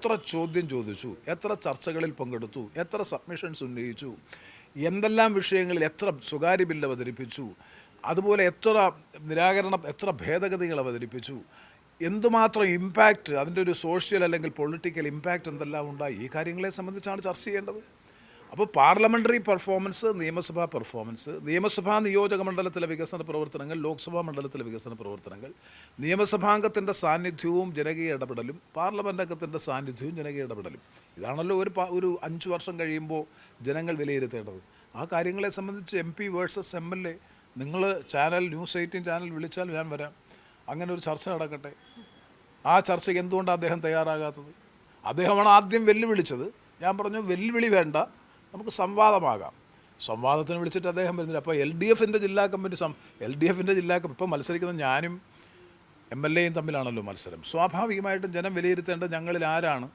എത്ര ചോദ്യം ചോദിച്ചു, എത്ര ചർച്ചകളിൽ പങ്കെടുത്തു, എത്ര സബ്മിഷൻസ് ഉന്നയിച്ചു, എന്തെല്ലാം വിഷയങ്ങളിൽ എത്ര സ്വകാര്യ ബില്ല് അവതരിപ്പിച്ചു, അതുപോലെ എത്ര ഭേദഗതികൾ അവതരിപ്പിച്ചു, എന്തുമാത്രം ഇമ്പാക്റ്റ്, അതിൻ്റെ ഒരു സോഷ്യൽ അല്ലെങ്കിൽ പൊളിറ്റിക്കൽ ഇമ്പാക്റ്റ് എന്തെല്ലാം ഉണ്ടായി, ഈ കാര്യങ്ങളെ സംബന്ധിച്ചാണ് ചർച്ച ചെയ്യേണ്ടത്. അപ്പോൾ പാർലമെൻ്ററി പെർഫോമൻസ്, നിയമസഭാ പെർഫോമൻസ്, നിയമസഭാ നിയോജക മണ്ഡലത്തിലെ വികസന പ്രവർത്തനങ്ങൾ, ലോക്സഭാ മണ്ഡലത്തിലെ വികസന പ്രവർത്തനങ്ങൾ, നിയമസഭാംഗത്തിൻ്റെ സാന്നിധ്യവും ജനകീയ ഇടപെടലും, പാർലമെൻ്റ് അംഗത്തിൻ്റെ സാന്നിധ്യവും ജനകീയ ഇടപെടലും, ഇതാണല്ലോ ഒരു 5 വർഷം കഴിയുമ്പോൾ ജനങ്ങൾ വിലയിരുത്തേണ്ടത്. ആ കാര്യങ്ങളെ സംബന്ധിച്ച് MP വേഴ്സസ് MLA, നിങ്ങൾ ന്യൂസ് 18 ചാനൽ വിളിച്ചാൽ ഞാൻ വരാം. അങ്ങനെ ഒരു ചർച്ച നടക്കട്ടെ. ആ ചർച്ചയ്ക്ക് എന്തുകൊണ്ടാണ് അദ്ദേഹം തയ്യാറാകാത്തത്? അദ്ദേഹമാണ് ആദ്യം വെല്ലുവിളിച്ചത്. ഞാൻ പറഞ്ഞു, വെല്ലുവിളി വേണ്ട, നമുക്ക് സംവാദമാകാം. സംവാദത്തിന് വിളിച്ചിട്ട് അദ്ദേഹം വരുന്നില്ല. അപ്പോൾ LDFൻ്റെ ജില്ലാ കമ്മിറ്റി ഇപ്പോൾ മത്സരിക്കുന്ന ഞാനും MLAയും തമ്മിലാണല്ലോ മത്സരം. സ്വാഭാവികമായിട്ടും ജനം വിലയിരുത്തേണ്ടത് ഞങ്ങളിൽ ആരാണ്